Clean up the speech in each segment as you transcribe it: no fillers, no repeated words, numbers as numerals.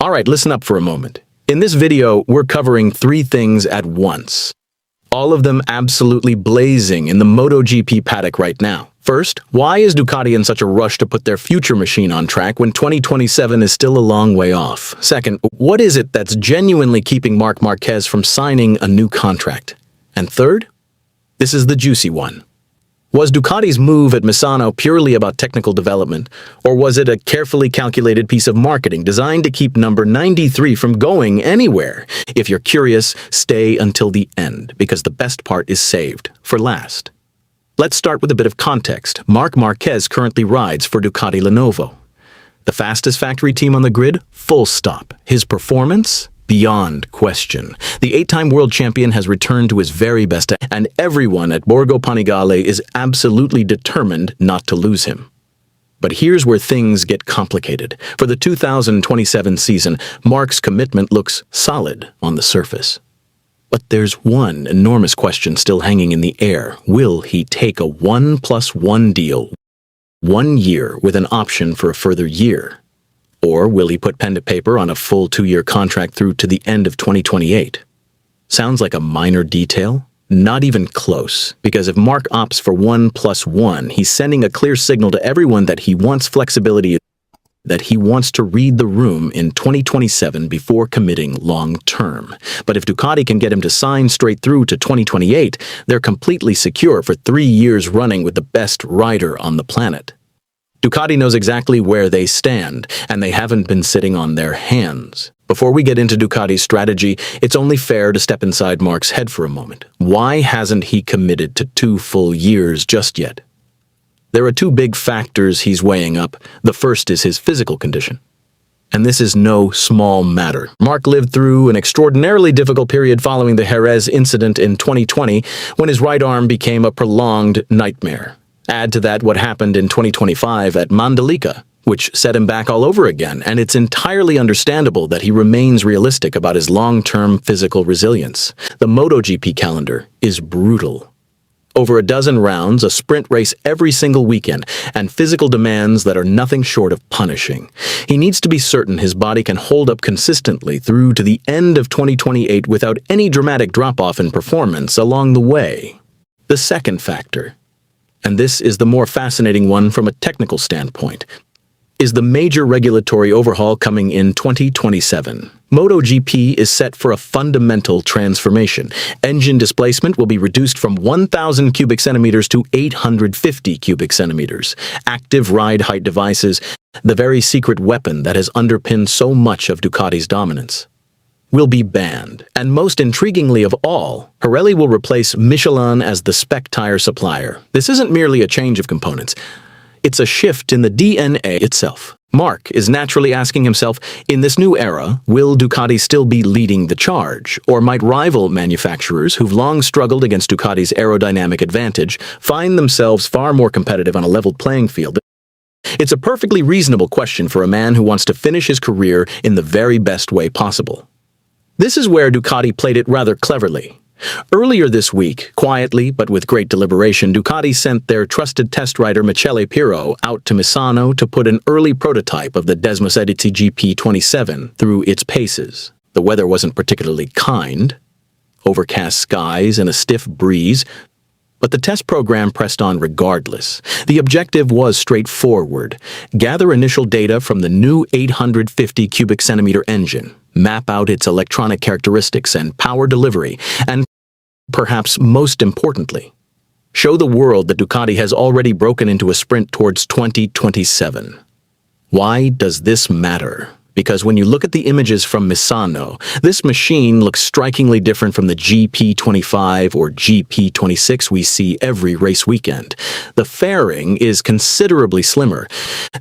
Alright, listen up for a moment. In this video, we're covering three things at once. All of them absolutely blazing in the MotoGP paddock right now. First, why is Ducati in such a rush to put their future machine on track when 2027 is still a long way off? Second, what is it that's genuinely keeping Marc Marquez from signing a new contract? And third, this is the juicy one. Was Ducati's move at Misano purely about technical development, or was it a carefully calculated piece of marketing designed to keep number 93 from going anywhere? If you're curious, stay until the end, because the best part is saved for last. Let's start with a bit of context. Marc Marquez currently rides for Ducati Lenovo. The fastest factory team on the grid? Full stop. His performance? Beyond question. The 8-time world champion has returned to his very best, and everyone at Borgo Panigale is absolutely determined not to lose him. But here's where things get complicated. For the 2027 season, Marc's commitment looks solid on the surface. But there's one enormous question still hanging in the air. Will he take a 1+1 deal? 1 year with an option for a further year? Or will he put pen to paper on a full 2-year contract through to the end of 2028? Sounds like a minor detail? Not even close, because if Marc opts for 1+1, he's sending a clear signal to everyone that he wants flexibility, that he wants to read the room in 2027 before committing long-term. But if Ducati can get him to sign straight through to 2028, they're completely secure for 3 years running with the best rider on the planet. Ducati knows exactly where they stand, and they haven't been sitting on their hands. Before we get into Ducati's strategy, it's only fair to step inside Marc's head for a moment. Why hasn't he committed to 2 full years just yet? There are 2 big factors he's weighing up. The first is his physical condition. And this is no small matter. Marc lived through an extraordinarily difficult period following the Jerez incident in 2020, when his right arm became a prolonged nightmare. Add to that what happened in 2025 at Mandalika, which set him back all over again, and it's entirely understandable that he remains realistic about his long-term physical resilience. The MotoGP calendar is brutal. Over a dozen rounds, a sprint race every single weekend, and physical demands that are nothing short of punishing. He needs to be certain his body can hold up consistently through to the end of 2028 without any dramatic drop-off in performance along the way. The second factor, and this is the more fascinating one from a technical standpoint, is the major regulatory overhaul coming in 2027. MotoGP is set for a fundamental transformation. Engine displacement will be reduced from 1,000 cubic centimeters to 850 cubic centimeters. Active ride height devices, the very secret weapon that has underpinned so much of Ducati's dominance, will be banned. And most intriguingly of all, Pirelli will replace Michelin as the spec tire supplier. This isn't merely a change of components. It's a shift in the DNA itself. Marc is naturally asking himself, in this new era, will Ducati still be leading the charge? Or might rival manufacturers who've long struggled against Ducati's aerodynamic advantage find themselves far more competitive on a leveled playing field? It's a perfectly reasonable question for a man who wants to finish his career in the very best way possible. This is where Ducati played it rather cleverly. Earlier this week, quietly but with great deliberation, Ducati sent their trusted test rider Michelin out to Misano to put an early prototype of the Desmosedici GP27 through its paces. The weather wasn't particularly kind, overcast skies and a stiff breeze, but the test program pressed on regardless. The objective was straightforward: gather initial data from the new 850 cubic centimeter engine, map out its electronic characteristics and power delivery, and perhaps most importantly, show the world that Ducati has already broken into a sprint towards 2027. Why does this matter? Because when you look at the images from Misano, this machine looks strikingly different from the GP25 or GP26 we see every race weekend. The fairing is considerably slimmer.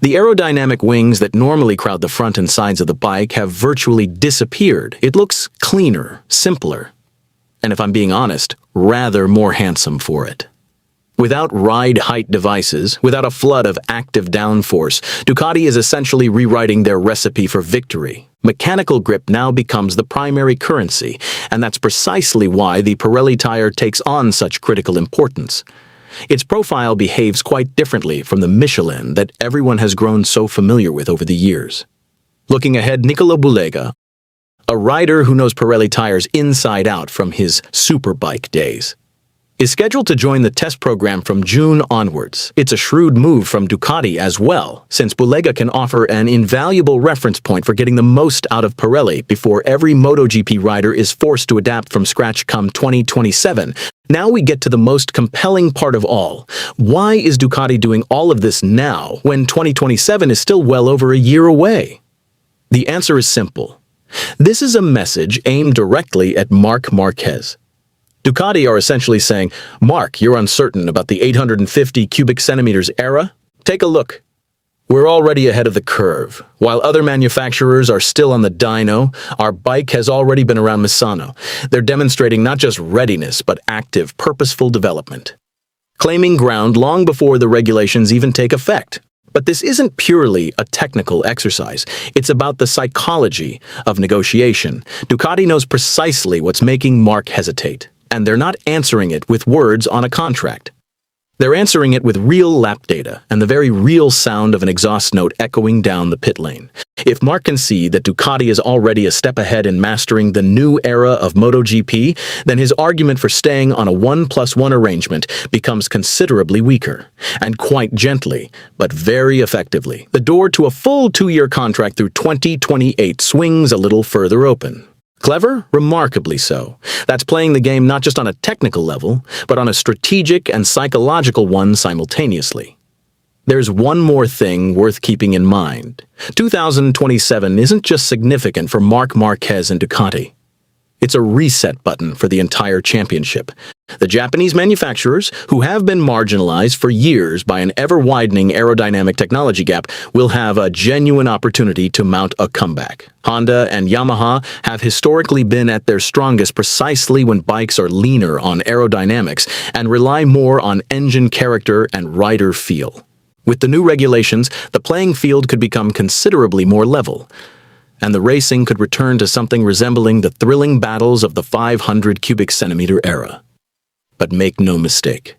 The aerodynamic wings that normally crowd the front and sides of the bike have virtually disappeared. It looks cleaner, simpler, and if I'm being honest, rather more handsome for it. Without ride height devices, without a flood of active downforce, Ducati is essentially rewriting their recipe for victory. Mechanical grip now becomes the primary currency, and that's precisely why the Pirelli tire takes on such critical importance. Its profile behaves quite differently from the Michelin that everyone has grown so familiar with over the years. Looking ahead, Nicolo Bulega, a rider who knows Pirelli tires inside out from his superbike days, is scheduled to join the test program from June onwards. It's a shrewd move from Ducati as well, since Bulega can offer an invaluable reference point for getting the most out of Pirelli before every MotoGP rider is forced to adapt from scratch come 2027. Now we get to the most compelling part of all. Why is Ducati doing all of this now, when 2027 is still well over a year away? The answer is simple. This is a message aimed directly at Marc Marquez. Ducati are essentially saying, Marc, you're uncertain about the 850 cubic centimeters era? Take a look. We're already ahead of the curve. While other manufacturers are still on the dyno, our bike has already been around Misano. They're demonstrating not just readiness, but active, purposeful development, claiming ground long before the regulations even take effect. But this isn't purely a technical exercise. It's about the psychology of negotiation. Ducati knows precisely what's making Marc hesitate, and they're not answering it with words on a contract. They're answering it with real lap data and the very real sound of an exhaust note echoing down the pit lane. If Marc can see that Ducati is already a step ahead in mastering the new era of MotoGP, then his argument for staying on a 1+1 arrangement becomes considerably weaker. And quite gently, but very effectively, the door to a full 2-year contract through 2028 swings a little further open. Clever? Remarkably so. That's playing the game not just on a technical level, but on a strategic and psychological one simultaneously. There's one more thing worth keeping in mind. 2027 isn't just significant for Marc Marquez and Ducati. It's a reset button for the entire championship. The Japanese manufacturers, who have been marginalized for years by an ever-widening aerodynamic technology gap, will have a genuine opportunity to mount a comeback. Honda and Yamaha have historically been at their strongest precisely when bikes are leaner on aerodynamics and rely more on engine character and rider feel. With the new regulations, the playing field could become considerably more level, and the racing could return to something resembling the thrilling battles of the 500 cubic centimeter era. But make no mistake,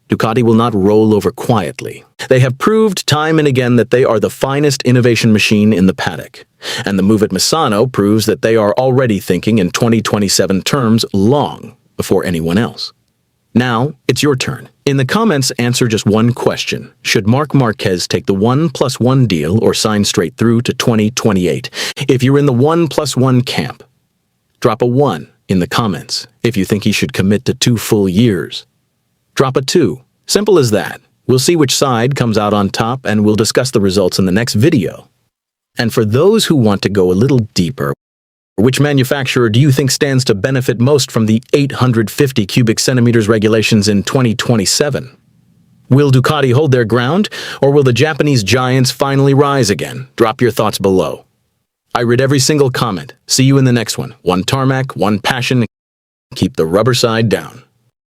Ducati will not roll over quietly. They have proved time and again that they are the finest innovation machine in the paddock, and the move at Misano proves that they are already thinking in 2027 terms long before anyone else. Now, it's your turn. In the comments, answer just one question. Should Marc Marquez take the 1+1 deal or sign straight through to 2028? If you're in the 1+1 camp, drop a 1 in the comments. If you think he should commit to 2 full years, drop a 2. Simple as that. We'll see which side comes out on top, and we'll discuss the results in the next video. And for those who want to go a little deeper, which manufacturer do you think stands to benefit most from the 850 cubic centimeters regulations in 2027? Will Ducati hold their ground, or will the Japanese giants finally rise again? Drop your thoughts below. I read every single comment. See you in the next one. One tarmac, one passion. Keep the rubber side down.